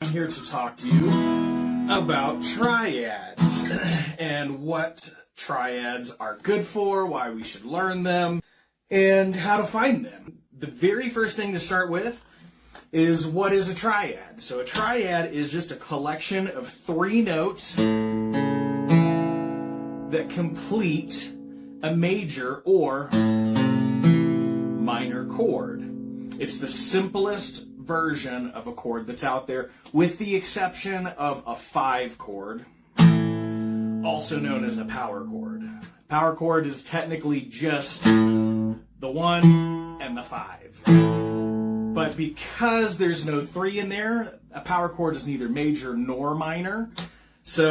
I'm here to talk to you about triads and what triads are good for, why we should learn them, and how to find them. The very first thing to start with is, what is a triad? So a triad is just a collection of three notes that complete a major or minor chord. It's the simplest version of a chord that's out there, with the exception of a 5 chord, also known as a power chord. Power chord is technically just the 1 and the 5. But because there's no 3 in there, a power chord is neither major nor minor. So,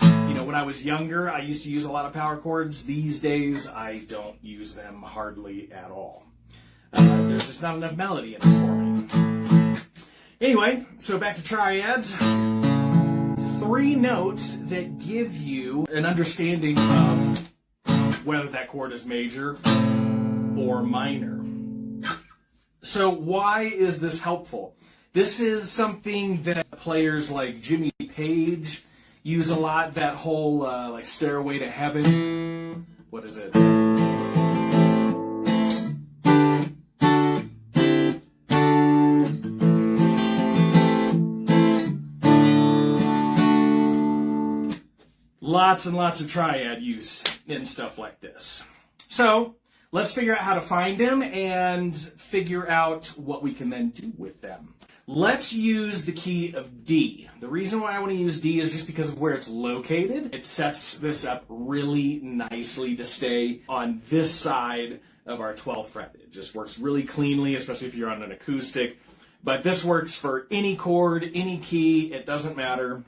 when I was younger, I used to use a lot of power chords. These days, I don't use them hardly at all. There's just not enough melody in it for me. Anyway, so back to triads. 3 notes that give you an understanding of whether that chord is major or minor. So why is this helpful? This is something that players like Jimmy Page use a lot, that whole like Stairway to Heaven. What is it? Lots and lots of triad use in stuff like this. So let's figure out how to find them and figure out what we can then do with them. Let's use the key of D. The reason why I want to use D is just because of where it's located. It sets this up really nicely to stay on this side of our 12th fret. It just works really cleanly, especially if you're on an acoustic. But this works for any chord, any key, it doesn't matter.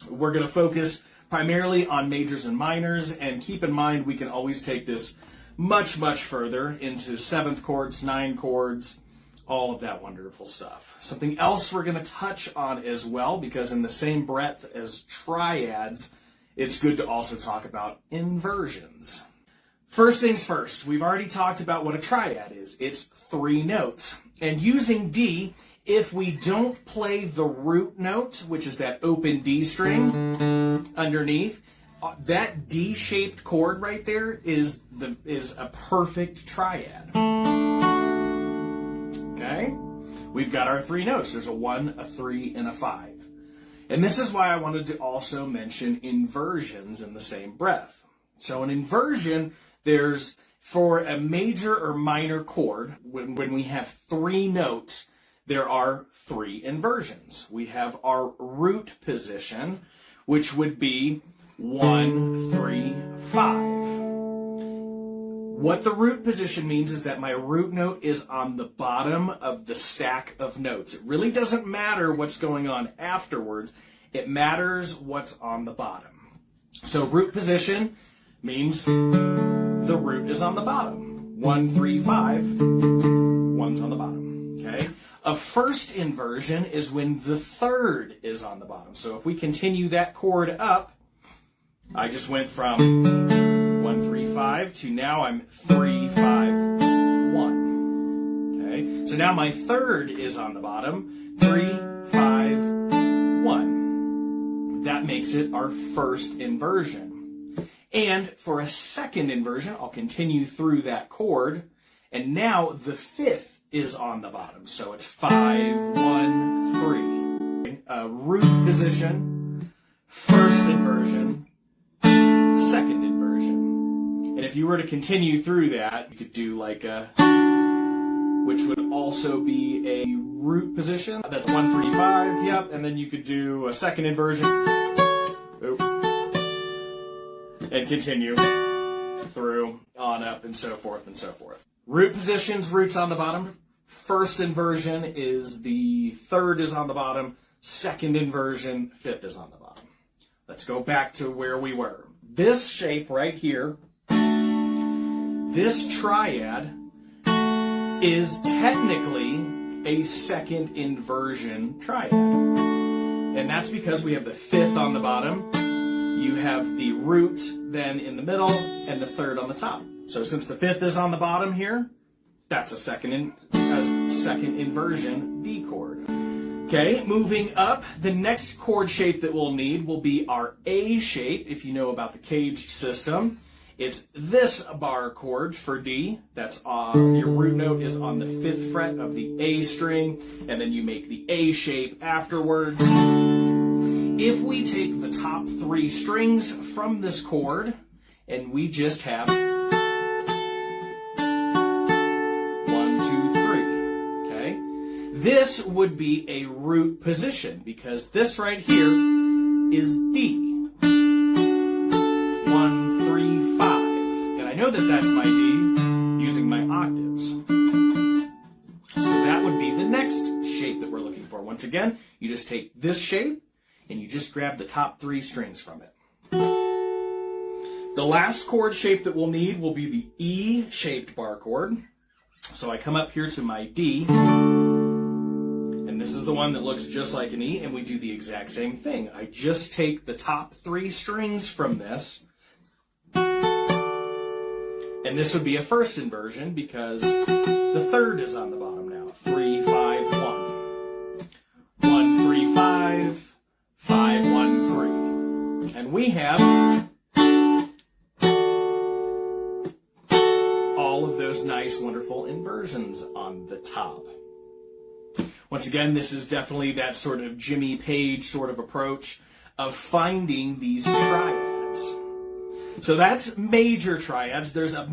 We're going to focus primarily on majors and minors, and keep in mind we can always take this much, much further into 7th chords, 9 chords, all of that wonderful stuff. Something else we're going to touch on as well, because in the same breath as triads, it's good to also talk about inversions. First things first, we've already talked about what a triad is. It's 3 notes. And using D, if we don't play the root note, which is that open D string underneath, that D-shaped chord right there is a perfect triad. Okay? We've got our 3 notes. There's a 1, a 3, and a 5. And this is why I wanted to also mention inversions in the same breath. So an inversion, there's, for a major or minor chord, when we have 3 notes, there are 3 inversions. We have our root position, which would be 1, 3, 5. What the root position means is that my root note is on the bottom of the stack of notes. It really doesn't matter what's going on afterwards. It matters what's on the bottom. So root position means the root is on the bottom. 1, 3, 5. 1's on the bottom. Okay? A first inversion is when the 3rd is on the bottom. So if we continue that chord up, I just went from 1, 3, 5 to now I'm 3, 5, 1. Okay? So now my 3rd is on the bottom. 3, 5, 1. That makes it our first inversion. And for a second inversion, I'll continue through that chord, and now the 5th is on the bottom. So it's 5, 1, 3. Root position, first inversion, second inversion. And if you were to continue through that, you could do like a, which would also be a root position. That's 1, 3, 5, yep. And then you could do a second inversion. Oop. And continue through, on up, and so forth and so forth. Root positions, root's on the bottom. First inversion is the 3rd is on the bottom. Second inversion, 5th is on the bottom. Let's go back to where we were. This shape right here, this triad, is technically a second inversion triad. And that's because we have the 5th on the bottom, you have the root then in the middle, and the 3rd on the top. So since the 5th is on the bottom here, that's a second inversion D chord. Okay, moving up, the next chord shape that we'll need will be our A shape, if you know about the caged system. It's this bar chord for D. That's your root note is on the 5th fret of the A string, and then you make the A shape afterwards. If we take the top 3 strings from this chord, and we just have 1, 2, 3, okay? This would be a root position, because this right here is D. 1, 3, 5. And I know that that's my D using my octaves. So that would be the next shape that we're looking for. Once again, you just take this shape and you just grab the top 3 strings from it. The last chord shape that we'll need will be the E-shaped bar chord. So I come up here to my D, and this is the one that looks just like an E, and we do the exact same thing. I just take the top 3 strings from this, and this would be a first inversion because the 3rd is on the bottom now. 3, 5, 1. 1, 3, 5, 5, 1, 3. And we have all of those nice, wonderful inversions on the top. Once again, this is definitely that sort of Jimmy Page sort of approach of finding these triads. So that's major triads. There's a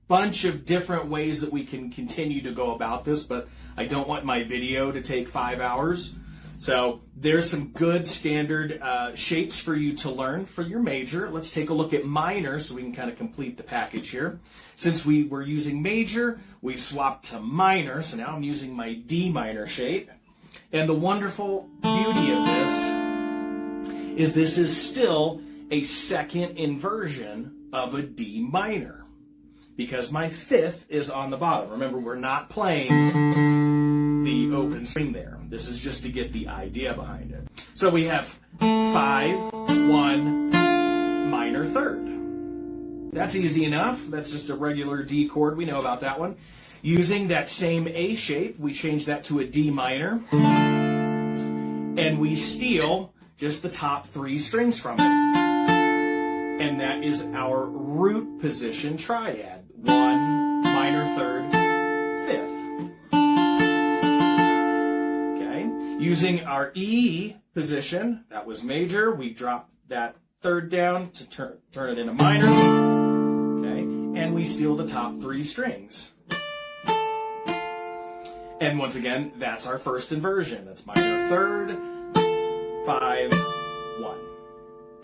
bunch of different ways that we can continue to go about this, but I don't want my video to take 5 hours. So there's some good standard shapes for you to learn for your major. Let's take a look at minor so we can kind of complete the package here. Since we were using major, we swapped to minor, so now I'm using my D minor shape. And the wonderful beauty of this is still a second inversion of a D minor, because my 5th is on the bottom. Remember, we're not playing the open string there. This is just to get the idea behind it. So we have 5, 1, minor 3rd. That's easy enough. That's just a regular D chord. We know about that one. Using that same A shape, we change that to a D minor, and we steal just the top 3 strings from it. And that is our root position triad. 1, minor 3rd, 5th. Okay. Using our E position, that was major. We drop that 3rd down to turn it into minor. Okay. And we steal the top 3 strings. And once again, that's our first inversion. That's minor 3rd, 5, 1.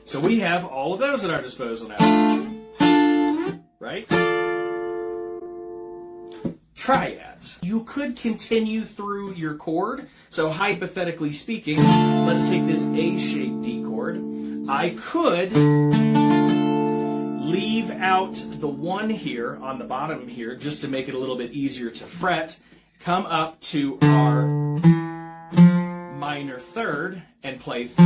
So we have all of those at our disposal now, right? Triads. You could continue through your chord. So hypothetically speaking, let's take this A-shaped D chord. I could leave out the 1 here on the bottom here just to make it a little bit easier to fret, come up to our minor 3rd and play 3,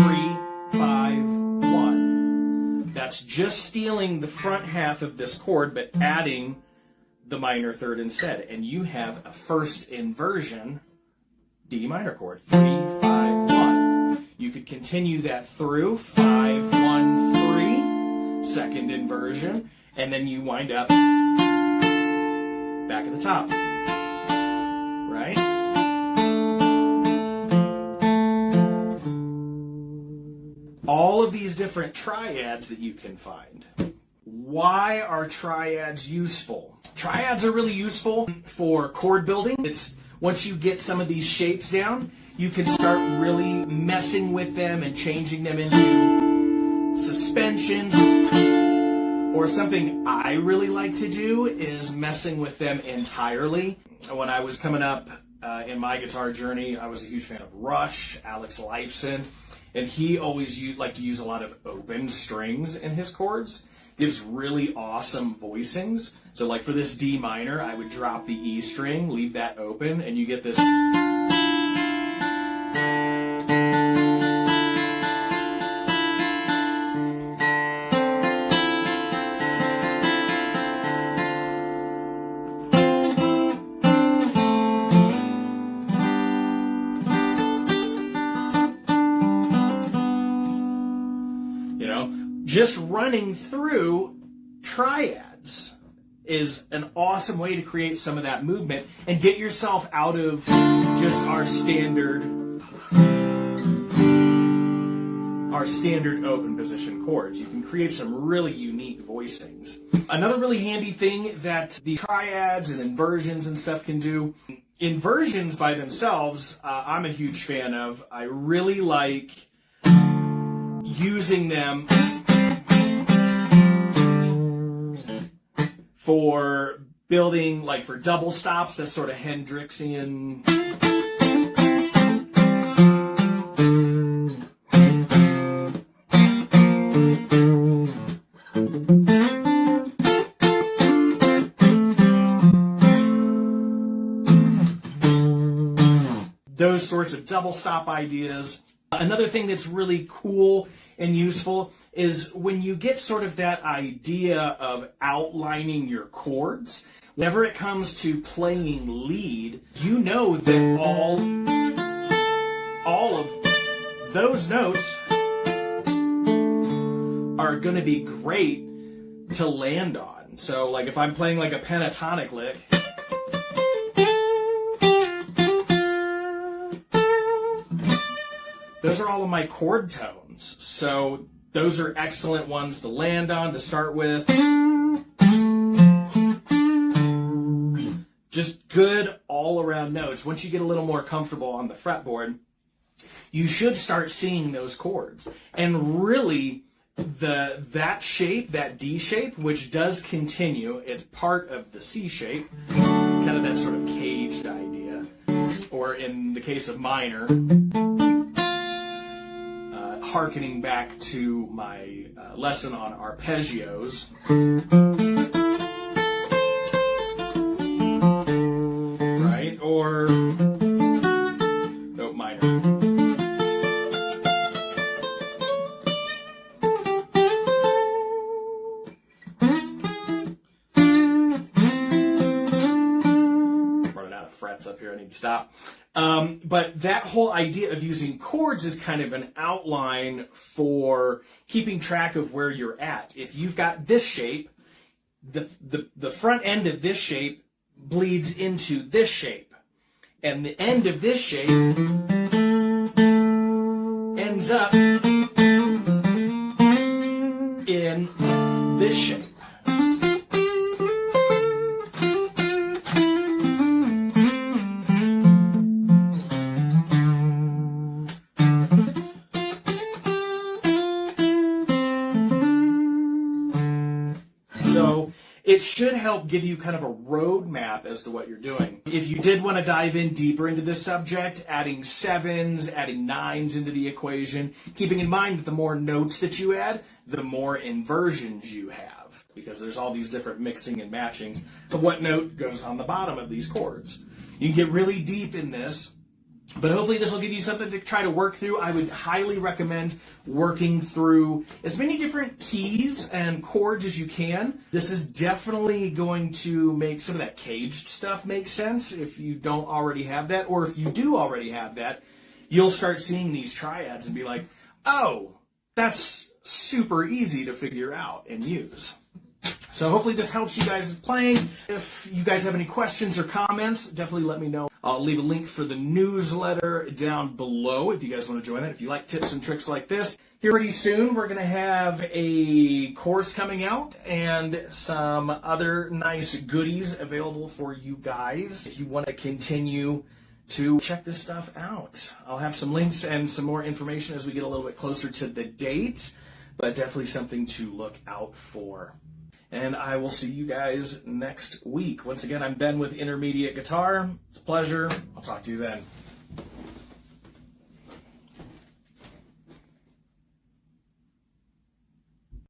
5, 1. That's just stealing the front half of this chord, but adding the minor 3rd instead. And you have a first inversion D minor chord. 3, 5, 1. You could continue that through 5, 1, 3, second inversion, and then you wind up back at the top. Right? All of these different triads that you can find. Why are triads useful? Triads are really useful for chord building. It's once you get some of these shapes down, you can start really messing with them and changing them into suspensions. Or something I really like to do is messing with them entirely. When I was coming up in my guitar journey, I was a huge fan of Rush, Alex Lifeson, and he always liked to use a lot of open strings in his chords. Gives really awesome voicings. So like for this D minor, I would drop the E string, leave that open, and you get this. just running through triads is an awesome way to create some of that movement and get yourself out of just our standard open position chords. You can create some really unique voicings. Another really handy thing that the triads and inversions and stuff can do, inversions by themselves, I'm a huge fan of. I really like using them for building, like for double stops, that sort of Hendrixian. Those sorts of double stop ideas. Another thing that's really cool and useful is when you get sort of that idea of outlining your chords, whenever it comes to playing lead, you know that all of those notes are going to be great to land on. So like if I'm playing like a pentatonic lick, those are all of my chord tones. So those are excellent ones to land on to start with. Just good all-around notes. Once you get a little more comfortable on the fretboard, you should start seeing those chords. And really, that shape, that D shape, which does continue, it's part of the C shape, kind of that sort of caged idea. Or in the case of minor, hearkening back to my lesson on arpeggios. Right? Or note minor. Running out of frets up here, I need to stop. But that whole idea of using chords is kind of an outline for keeping track of where you're at. If you've got this shape, the front end of this shape bleeds into this shape. And the end of this shape ends up in this shape. So it should help give you kind of a roadmap as to what you're doing. If you did want to dive in deeper into this subject, adding sevens, adding nines into the equation, keeping in mind that the more notes that you add, the more inversions you have, because there's all these different mixing and matchings of what note goes on the bottom of these chords. You can get really deep in this, but hopefully this will give you something to try to work through. I would highly recommend working through as many different keys and chords as you can. This is definitely going to make some of that caged stuff make sense if you don't already have that, or if you do already have that, you'll start seeing these triads and be like, oh, that's super easy to figure out and use. So hopefully this helps you guys playing. If you guys have any questions or comments, definitely let me know. I'll leave a link for the newsletter down below if you guys want to join that. If you like tips and tricks like this, here pretty soon we're going to have a course coming out and some other nice goodies available for you guys if you want to continue to check this stuff out. I'll have some links and some more information as we get a little bit closer to the date, but definitely something to look out for. And I will see you guys next week. Once again, I'm Ben with Intermediate Guitar. It's a pleasure. I'll talk to you then.